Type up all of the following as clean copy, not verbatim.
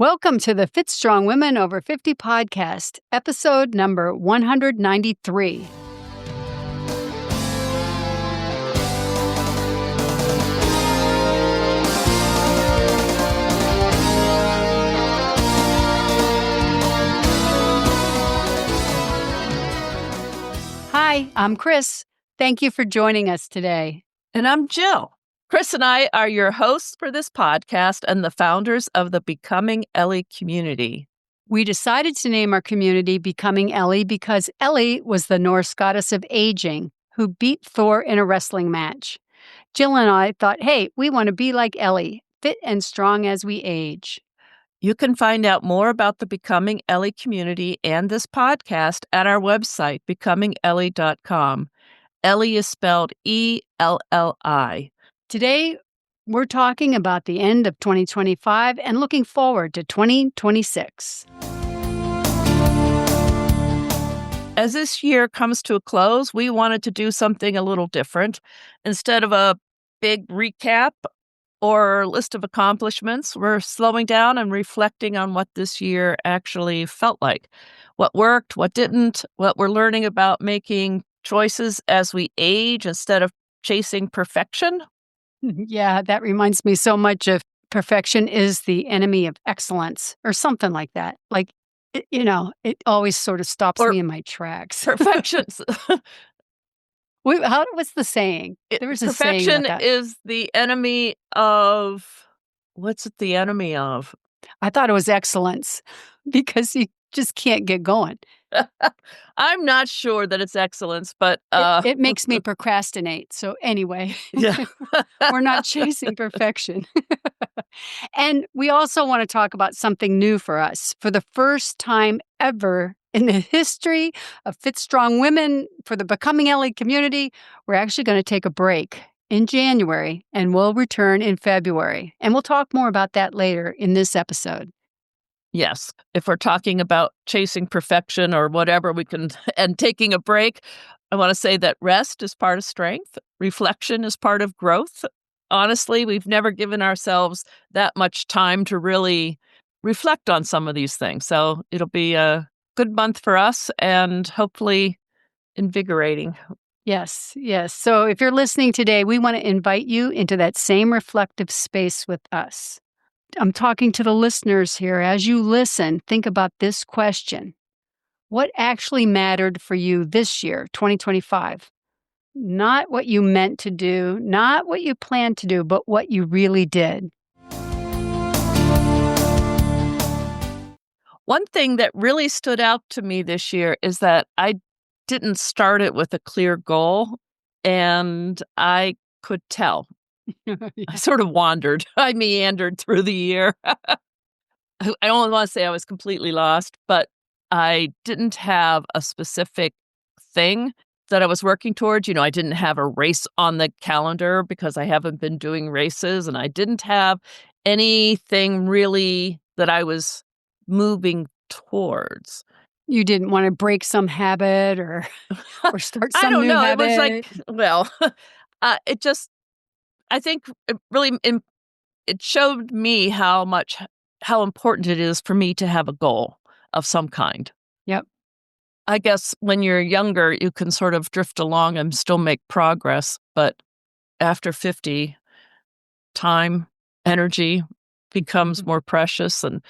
Welcome to the Fit Strong Women Over 50 podcast, episode number 193. Hi, I'm Chris. Thank you for joining us today. And I'm Jill. Chris and I are your hosts for this podcast and the founders of the Becoming Ellie community. We decided to name our community Becoming Ellie because Ellie was the Norse goddess of aging who beat Thor in a wrestling match. Jill and I thought, hey, we want to be like Ellie, fit and strong as we age. You can find out more about the Becoming Ellie community and this podcast at our website, becomingellie.com. Ellie is spelled E-L-L-I. Today, we're talking about the end of 2025 and looking forward to 2026. As this year comes to a close, we wanted to do something a little different. Instead of a big recap or list of accomplishments, we're slowing down and reflecting on what this year actually felt like. What worked, what didn't, what we're learning about making choices as we age instead of chasing perfection. Yeah, that reminds me so much of perfection is the enemy of excellence or something like that. Like, it always sort of stops Or me in my tracks. Perfection's What's the saying? There was a saying perfection about that. is the enemy of what's it the enemy of? I thought it was excellence because you just can't get going. I'm not sure that it's excellence, but It makes me procrastinate. So anyway, yeah. we're not chasing perfection. And we also want to talk about something new for us. For the first time ever in the history of Fit Strong Women for the Becoming Ellie community, we're actually going to take a break in January and we'll return in February. And we'll talk more about that later in this episode. Yes. If we're talking about chasing perfection or whatever and taking a break, I want to say that rest is part of strength. Reflection is part of growth. Honestly, we've never given ourselves that much time to really reflect on some of these things. So it'll be a good month for us and hopefully invigorating. Yes, yes. So if you're listening today, we want to invite you into that same reflective space with us. I'm talking to the listeners here. As you listen, think about this question. What actually mattered for you this year, 2025? Not what you meant to do, not what you planned to do, but what you really did. One thing that really stood out to me this year is that I didn't start it with a clear goal, and I could tell. I sort of wandered. I meandered through the year. I don't want to say I was completely lost, but I didn't have a specific thing that I was working towards. I didn't have a race on the calendar because I haven't been doing races, and I didn't have anything really that I was moving towards. You didn't want to break some habit or start I some don't new know. habit. It was like, well, it just, I think it really, it showed me how important it is for me to have a goal of some kind. Yep. I guess when you're younger, you can sort of drift along and still make progress. But after 50, time, energy becomes more precious. And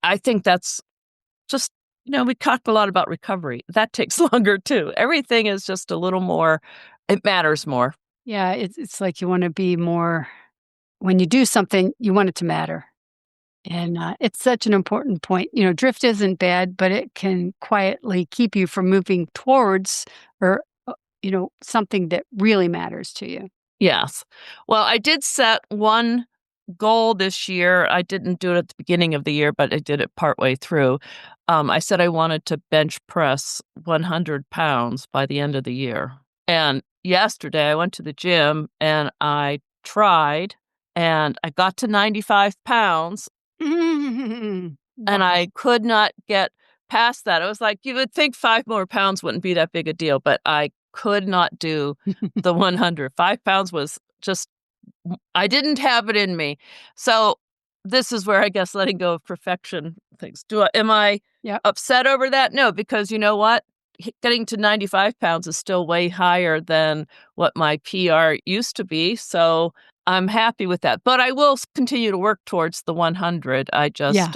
I think that's just, we talk a lot about recovery. That takes longer too. Everything is just a little more, it matters more. Yeah, it's like you want to be more, when you do something, you want it to matter. And it's such an important point. Drift isn't bad, but it can quietly keep you from moving towards or, something that really matters to you. Yes. Well, I did set one goal this year. I didn't do it at the beginning of the year, but I did it partway through. I said I wanted to bench press 100 pounds by the end of the year. And yesterday I went to the gym and I tried and I got to 95 pounds and I could not get past that. It was like, you would think 5 more pounds wouldn't be that big a deal, but I could not do the 100. 5 pounds was just, I didn't have it in me. So this is where I guess letting go of perfection things. Am I Yep. upset over that? No, because you know what? Getting to 95 pounds is still way higher than what my PR used to be. So I'm happy with that. But I will continue to work towards the 100. I just Yeah.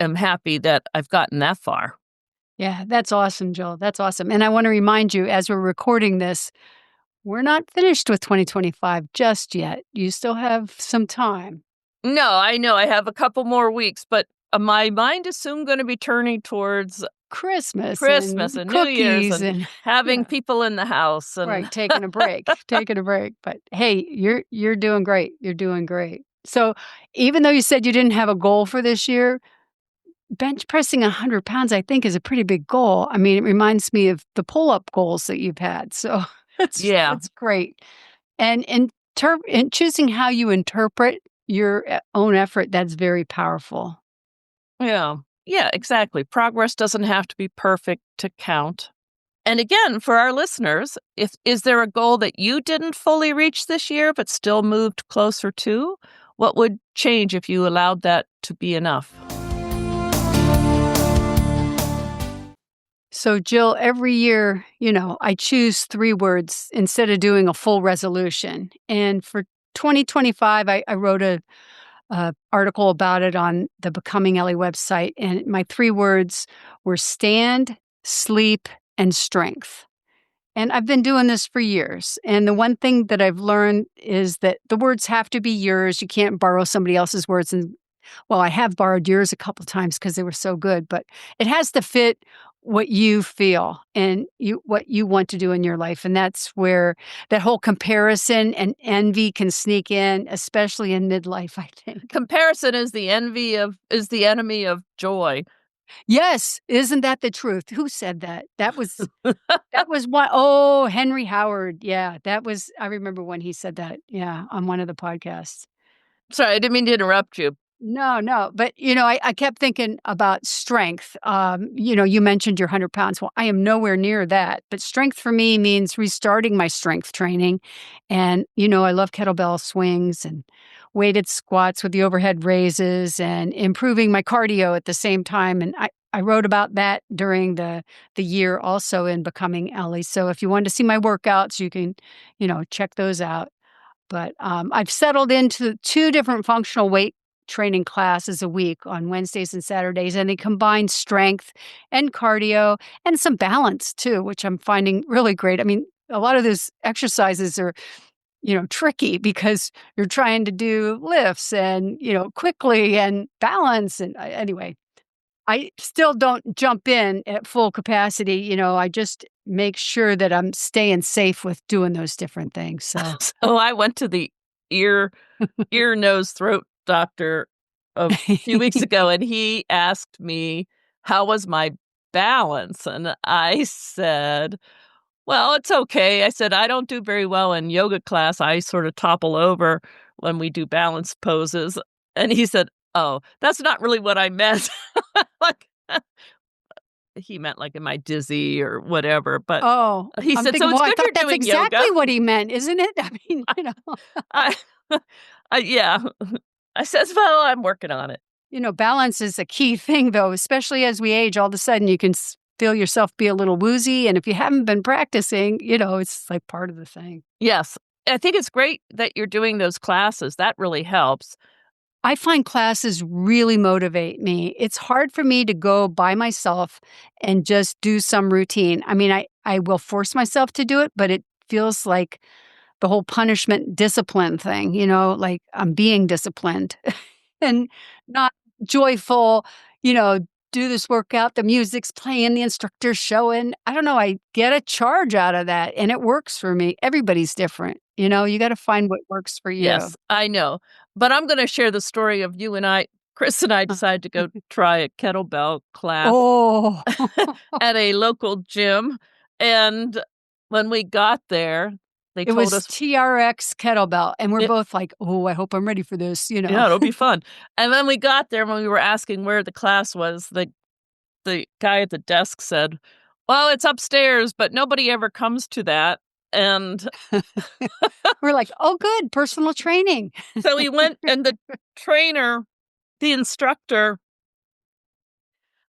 am happy that I've gotten that far. Yeah. That's awesome, Jill. That's awesome. And I want to remind you, as we're recording this, we're not finished with 2025 just yet. You still have some time. No, I know I have a couple more weeks, but my mind is soon going to be turning towards Christmas Christmas and and New Year's cookies and and having yeah, people in the house and right, taking a break, taking a break. But hey, you're doing great. You're doing great. So even though you said you didn't have a goal for this year, bench pressing 100 pounds, I think, is a pretty big goal. I mean, it reminds me of the pull-up goals that you've had. So yeah. that's great. And in choosing how you interpret your own effort, that's very powerful. Yeah. Yeah, exactly. Progress doesn't have to be perfect to count. And again, for our listeners, if is there a goal that you didn't fully reach this year but still moved closer to? What would change if you allowed that to be enough? So, Jill, every year, I choose 3 words instead of doing a full resolution. And for 2025, I wrote a article about it on the Becoming Ellie website. And my 3 words were stand, sleep, and strength. And I've been doing this for years. And the one thing that I've learned is that the words have to be yours. You can't borrow somebody else's words. And well, I have borrowed yours a couple times because they were so good, but it has to fit what you feel and what you want to do in your life. And that's where that whole comparison and envy can sneak in, especially in midlife, I think. Comparison is the enemy of joy. Yes, isn't that the truth? Who said that? That was what oh, Henry Howard. Yeah, that was I remember when he said that, yeah, on one of the podcasts. Sorry, I didn't mean to interrupt you. No, no, but, I kept thinking about strength. You mentioned your 100 pounds. Well, I am nowhere near that, but strength for me means restarting my strength training, and, I love kettlebell swings and weighted squats with the overhead raises and improving my cardio at the same time, and I wrote about that during the year also in Becoming Ellie, so if you wanted to see my workouts, you can, check those out. But, I've settled into 2 different functional weight training classes a week on Wednesdays and Saturdays, and they combine strength and cardio and some balance too, which I'm finding really great. I mean, a lot of those exercises are, tricky because you're trying to do lifts and, quickly and balance and anyway, I still don't jump in at full capacity, I just make sure that I'm staying safe with doing those different things, so So I went to the ear nose, throat doctor a few weeks ago, and he asked me, how was my balance? And I said, well, it's okay. I said, I don't do very well in yoga class. I sort of topple over when we do balance poses. And he said, oh, that's not really what I meant. Like, he meant like, am I dizzy or whatever? But Oh, he I'm said, so thinking, it's well, I good thought you're that's doing yoga. exactly what he meant, isn't it? I mean, I, yeah. I says, well, I'm working on it. balance is a key thing, though, especially as we age. All of a sudden, you can feel yourself be a little woozy, and if you haven't been practicing, it's like part of the thing. Yes. I think it's great that you're doing those classes. That really helps. I find classes really motivate me. It's hard for me to go by myself and just do some routine. I mean, I will force myself to do it, but it feels like the whole punishment discipline thing, like I'm being disciplined and not joyful, you know, do this workout, the music's playing, the instructor's showing. I don't know, I get a charge out of that and it works for me. Everybody's different, you got to find what works for you. Yes, I know. But I'm gonna share the story of Chris and I decided to go try a kettlebell class Oh, at a local gym, and when we got there, they it told was us, TRX kettlebell. And we're "It both like, oh, I hope I'm ready for this. yeah, it'll be fun." And then we got there, when we were asking where the class was, the guy at the desk said, "Well, it's upstairs, but nobody ever comes to that." And we're like, oh, good, personal training. So we went, and the instructor,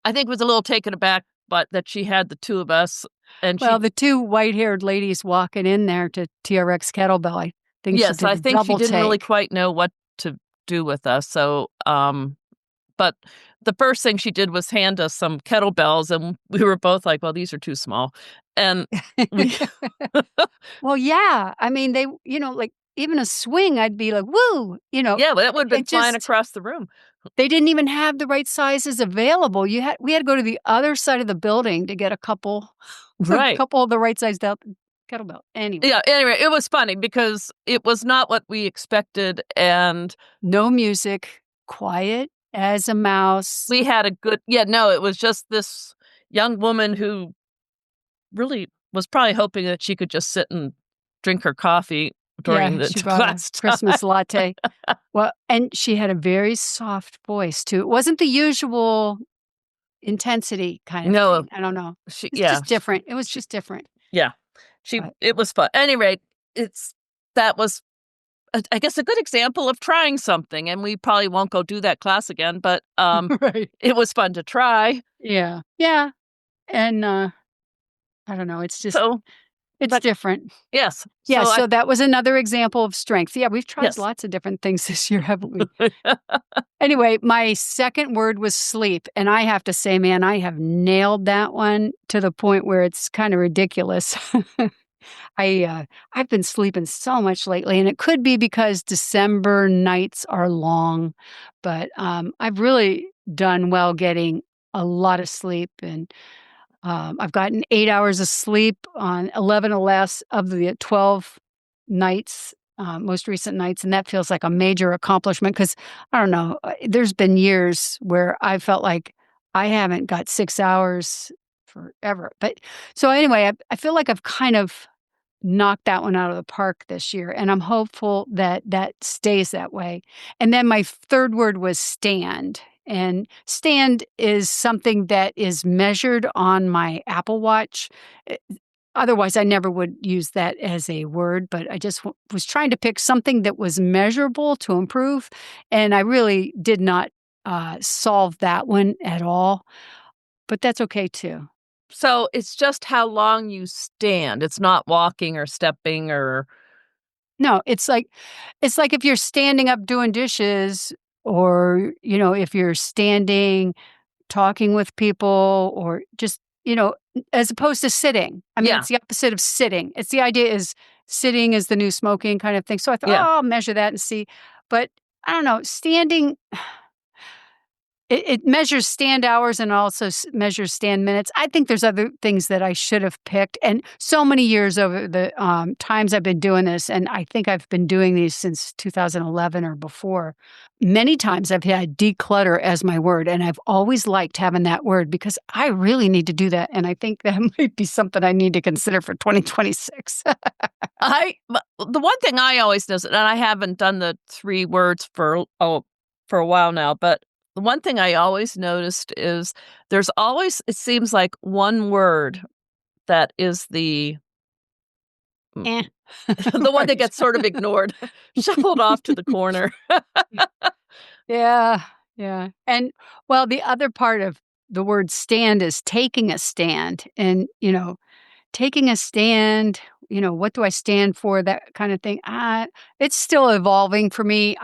I think was a little taken aback, but that she had the two of us. And the two white-haired ladies walking in there to TRX Kettlebell, I think she did I think she didn't really take. quite know what to do with us. So, but the first thing she did was hand us some kettlebells, and we were both like, well, these are too small. And we, well, yeah. I mean, they, like even a swing, I'd be like, woo, yeah, well, that would have been flying across the room. They didn't even have the right sizes available. We had to go to the other side of the building to get a couple of the right sized out kettlebell. Anyway. Yeah, anyway, it was funny because it was not what we expected, and no music, quiet as a mouse. We had a good it was just this young woman who really was probably hoping that she could just sit and drink her coffee during the class time. Christmas latte. Well, and she had a very soft voice too. It wasn't the usual intensity kind of thing. I don't know. It's just different. It was just different. Yeah. It was fun. At any rate, that was, I guess, a good example of trying something, and we probably won't go do that class again, but it was fun to try. Yeah. Yeah. And I don't know. It's just it's different. Yes. Yeah. So that was another example of strength. Yeah, we've tried lots of different things this year, haven't we? Anyway, my second word was sleep. And I have to say, man, I have nailed that one to the point where it's kind of ridiculous. I've been sleeping so much lately, and it could be because December nights are long, but I've really done well getting a lot of sleep, and I've gotten 8 hours of sleep on 11 or less of the 12 nights, most recent nights, and that feels like a major accomplishment because, I don't know, there's been years where I felt like I haven't got 6 hours forever. But so anyway, I feel like I've kind of knocked that one out of the park this year, and I'm hopeful that that stays that way. And then my third word was stand. And stand is something that is measured on my Apple Watch. Otherwise, I never would use that as a word, but I just was trying to pick something that was measurable to improve. And I really did not solve that one at all, but that's okay too. So it's just how long you stand. It's not walking or stepping or. No, it's like if you're standing up doing dishes, or, if you're standing talking with people, or just, as opposed to sitting. I mean, it's the opposite of sitting. It's the idea is sitting is the new smoking kind of thing. So I thought, I'll measure that and see. But I don't know, standing, it measures stand hours and also measures stand minutes. I think there's other things that I should have picked. And so many years over the times I've been doing this, and I think I've been doing these since 2011 or before, many times I've had declutter as my word. And I've always liked having that word because I really need to do that. And I think that might be something I need to consider for 2026. The one thing I always notice, and I haven't done the 3 words for a while now, but the one thing I always noticed is there's always, it seems like, one word that is the one that gets sort of ignored, shuffled off to the corner. Yeah. And, well, the other part of the word stand is taking a stand. And, taking a stand, what do I stand for? That kind of thing. It's still evolving for me.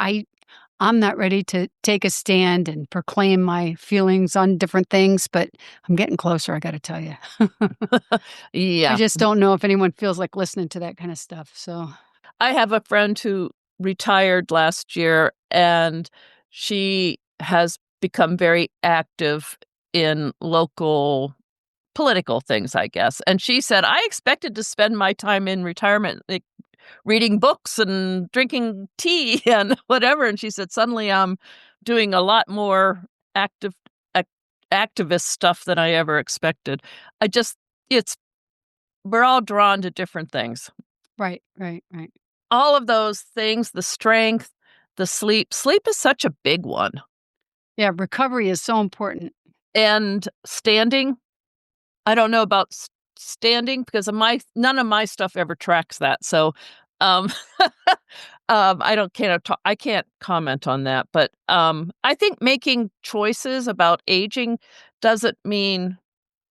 I'm not ready to take a stand and proclaim my feelings on different things, but I'm getting closer, I got to tell you. Yeah. I just don't know if anyone feels like listening to that kind of stuff. So I have a friend who retired last year, and she has become very active in local political things, I guess. And she said, I expected to spend my time in retirement reading books and drinking tea and whatever. And she said, suddenly I'm doing a lot more activist stuff than I ever expected. We're all drawn to different things. Right. All of those things, the strength, the sleep. Sleep is such a big one. Yeah, recovery is so important. And standing, I don't know about standing because none of my stuff ever tracks that. So, um, I can't comment on that. But I think making choices about aging doesn't mean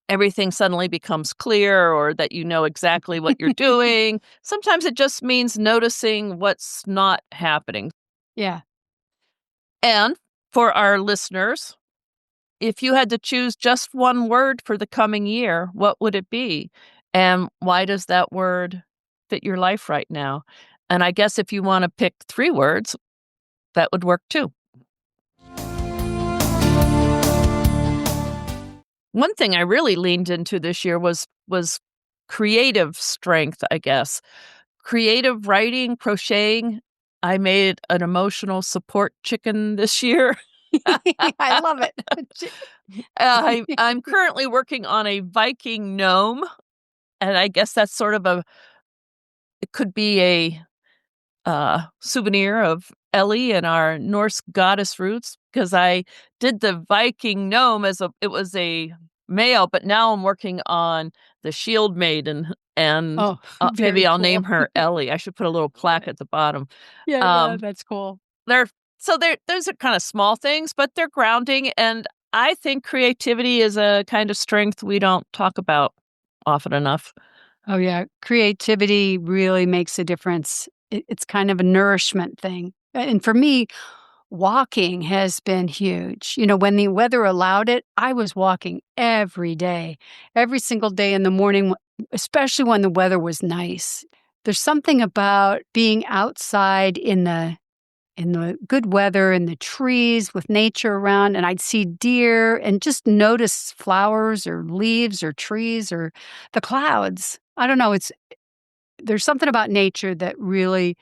everything suddenly becomes clear or that you know exactly what you're doing. Sometimes it just means noticing what's not happening. Yeah. And for our listeners, if you had to choose just one word for the coming year, what would it be? And why does that word fit your life right now? And I guess if you want to pick 3 words, that would work too. One thing I really leaned into this year was creative strength, I guess. Creative writing, crocheting. I made an emotional support chicken this year. I love it. I'm currently working on a Viking gnome, and I guess that's sort of it could be a souvenir of Ellie and our Norse goddess roots because I did the Viking gnome it was a male, but now I'm working on the shield maiden, and Oh, maybe very I'll cool. name her Ellie. I should put a little plaque at the bottom. Yeah, that's cool. They're those are kind of small things, but they're grounding, and I think creativity is a kind of strength we don't talk about often enough. Oh, yeah. Creativity really makes a difference. It's kind of a nourishment thing. And for me, walking has been huge. When the weather allowed it, I was walking every day, every single day in the morning, especially when the weather was nice. There's something about being outside in the good weather, in the trees with nature around, and I'd see deer and just notice flowers or leaves or trees or the clouds. I don't know, there's something about nature that really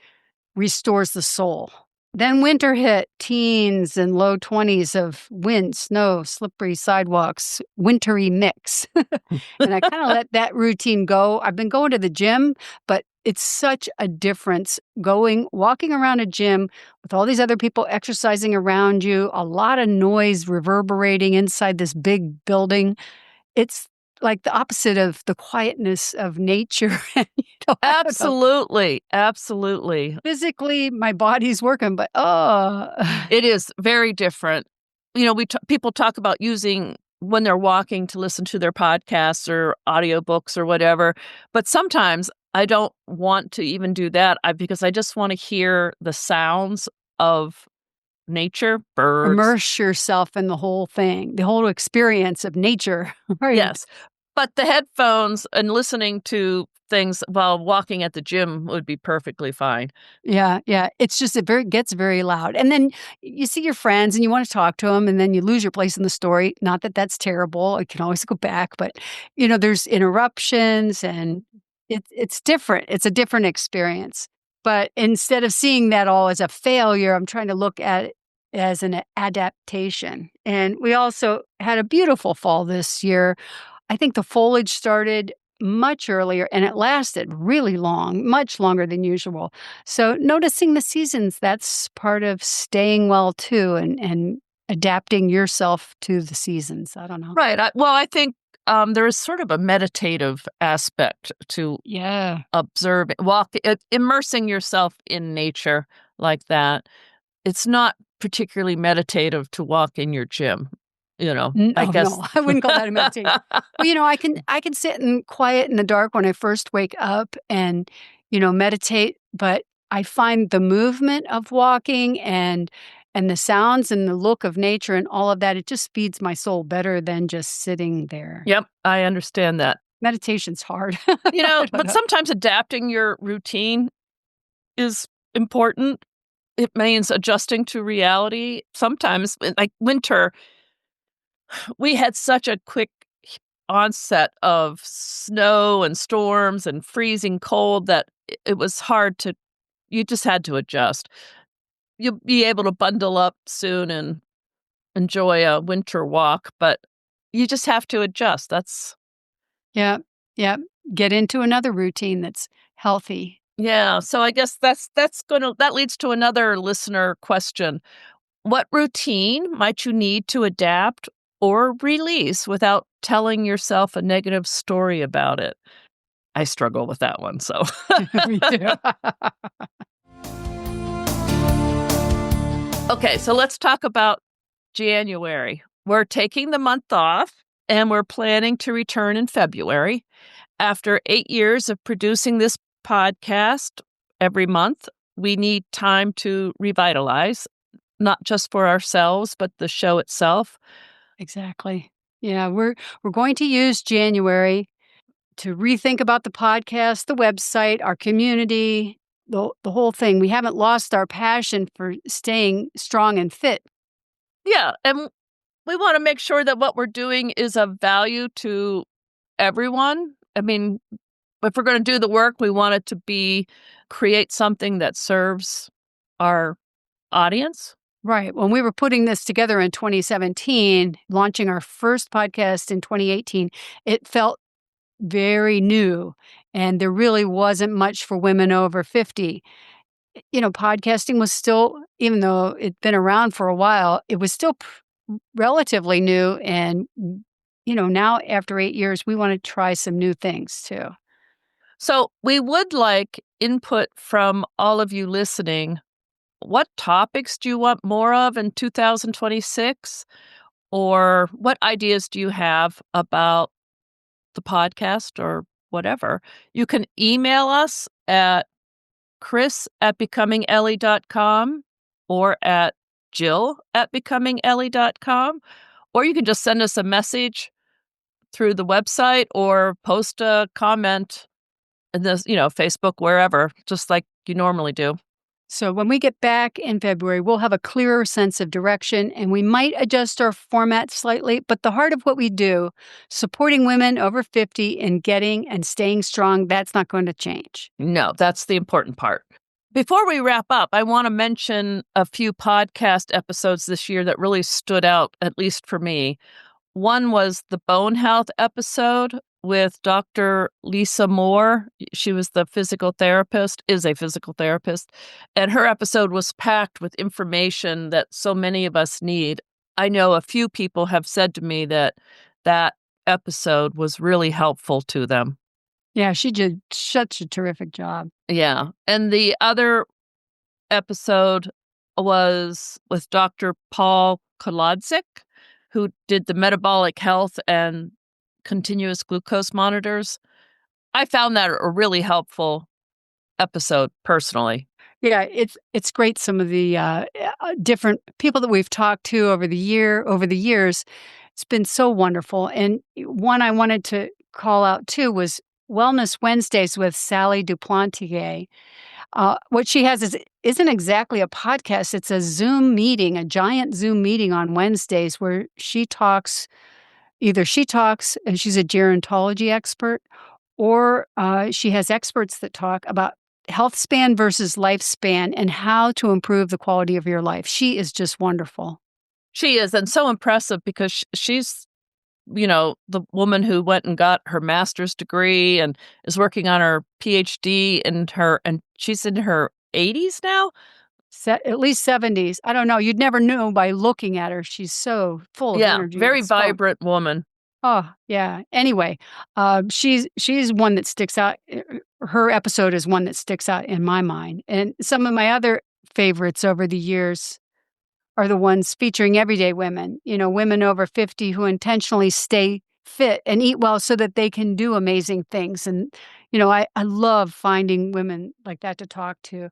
restores the soul. Then winter hit, teens and low 20s of wind, snow, slippery sidewalks, wintry mix. And I kinda let that routine go. I've been going to the gym, but it's such a difference walking around a gym with all these other people exercising around you, a lot of noise reverberating inside this big building. It's like the opposite of the quietness of nature. And, I don't know. Absolutely, absolutely. Physically, my body's working, but, oh. It is very different. People talk about using when they're walking to listen to their podcasts or audiobooks or whatever, but sometimes I don't want to even do that because I just wanna hear the sounds of nature, birds. Immerse yourself in the whole thing, the whole experience of nature, right? Yes, but the headphones and listening to things while walking at the gym would be perfectly fine. Yeah, yeah. It's just gets very loud, and then you see your friends and you wanna talk to them, and then you lose your place in the story. Not that that's terrible, I can always go back, but, there's interruptions, and it's different. It's a different experience, but instead of seeing that all as a failure, I'm trying to look at it as an adaptation, and we also had a beautiful fall this year. I think the foliage started much earlier and it lasted really long, much longer than usual. So noticing the seasons, that's part of staying well too and adapting yourself to the seasons. I don't know. Right, I think, there is sort of a meditative aspect to Yeah. immersing yourself in nature like that. It's not particularly meditative to walk in your gym, I Oh, guess. no, I wouldn't call that a meditation. Well, I can sit in quiet in the dark when I first wake up and, meditate, but I find the movement of walking and the sounds and the look of nature and all of that, it just feeds my soul better than just sitting there. Yep, I understand that. Meditation's hard. I don't But know. sometimes adapting your routine is important. It means adjusting to reality. Sometimes, like winter, we had such a quick onset of snow and storms and freezing cold that it was hard to you just had to adjust. You'll be able to bundle up soon and enjoy a winter walk, but you just have to adjust. That's Yeah, yeah. Get into another routine that's healthy. Yeah, so I guess that leads to another listener question. What routine might you need to adapt or release without telling yourself a negative story about it. I struggle with that one, so. Me too. Okay, so let's talk about January. We're taking the month off, and we're planning to return in February. After 8 years of producing this podcast every month, we need time to revitalize, not just for ourselves, but the show itself. Exactly. Yeah, we're going to use January to rethink about the podcast, the website, our community, the whole thing. We haven't lost our passion for staying strong and fit. Yeah, and we want to make sure that what we're doing is of value to everyone. I mean, if we're going to do the work, we want it to create something that serves our audience. Right. When we were putting this together in 2017, launching our first podcast in 2018, it felt very new, and there really wasn't much for women over 50. Podcasting was still, even though it'd been around for a while, it was still relatively new. And, now after 8 years, we want to try some new things too. So we would like input from all of you listening. What topics do you want more of in 2026? Or what ideas do you have about the podcast or whatever? You can email us at chris@becomingellie.com or at jill@becomingellie.com, or you can just send us a message through the website or post a comment in this, Facebook, wherever, just like you normally do. So when we get back in February, we'll have a clearer sense of direction, and we might adjust our format slightly, but the heart of what we do, supporting women over 50 in getting and staying strong, that's not going to change. No, that's the important part. Before we wrap up, I want to mention a few podcast episodes this year that really stood out, at least for me. One was the bone health episode with Dr. Lisa Moore. She was is a physical therapist, and her episode was packed with information that so many of us need. I know a few people have said to me that episode was really helpful to them. Yeah, she did such a terrific job. Yeah, and the other episode was with Dr. Paul Kolodzik, who did the metabolic health and continuous glucose monitors. I found that a really helpful episode personally. Yeah, it's great. Some of the different people that we've talked to over the years, it's been so wonderful. And one I wanted to call out too was Wellness Wednesdays with Sally Duplantier. What she has isn't exactly a podcast. It's a Zoom meeting, a giant Zoom meeting on Wednesdays where she talks, and she's a gerontology expert, or she has experts that talk about health span versus lifespan and how to improve the quality of your life. She is just wonderful. She is, and so impressive because she's, the woman who went and got her master's degree and is working on her PhD and she's in her 80s now? At least 70s. I don't know. You'd never know by looking at her. She's so full of energy. Very vibrant woman. Oh, yeah. Anyway, she's one that sticks out. Her episode is one that sticks out in my mind. And some of my other favorites over the years are the ones featuring everyday women, women over 50 who intentionally stay fit and eat well so that they can do amazing things. And, I love finding women like that to talk to.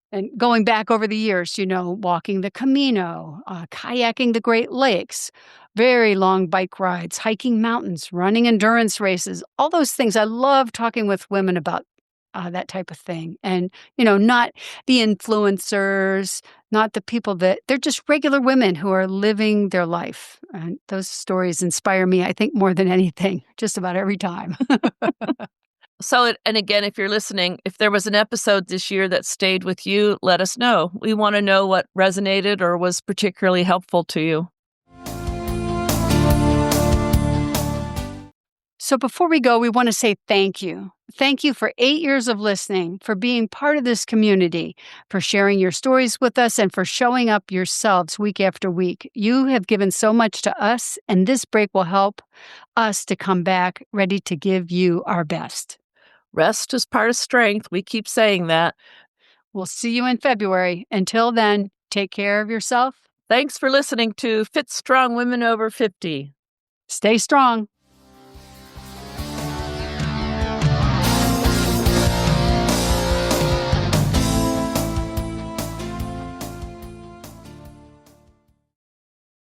And going back over the years, walking the Camino, kayaking the Great Lakes, very long bike rides, hiking mountains, running endurance races, all those things. I love talking with women about that type of thing. And, not the influencers, not the people they're just regular women who are living their life. And those stories inspire me, I think, more than anything, just about every time. So, and again, if you're listening, if there was an episode this year that stayed with you, let us know. We want to know what resonated or was particularly helpful to you. So before we go, we want to say thank you. Thank you for 8 years of listening, for being part of this community, for sharing your stories with us, and for showing up yourselves week after week. You have given so much to us, and this break will help us to come back ready to give you our best. Rest is part of strength. We keep saying that. We'll see you in February. Until then, take care of yourself. Thanks for listening to Fit Strong Women Over 50. Stay strong.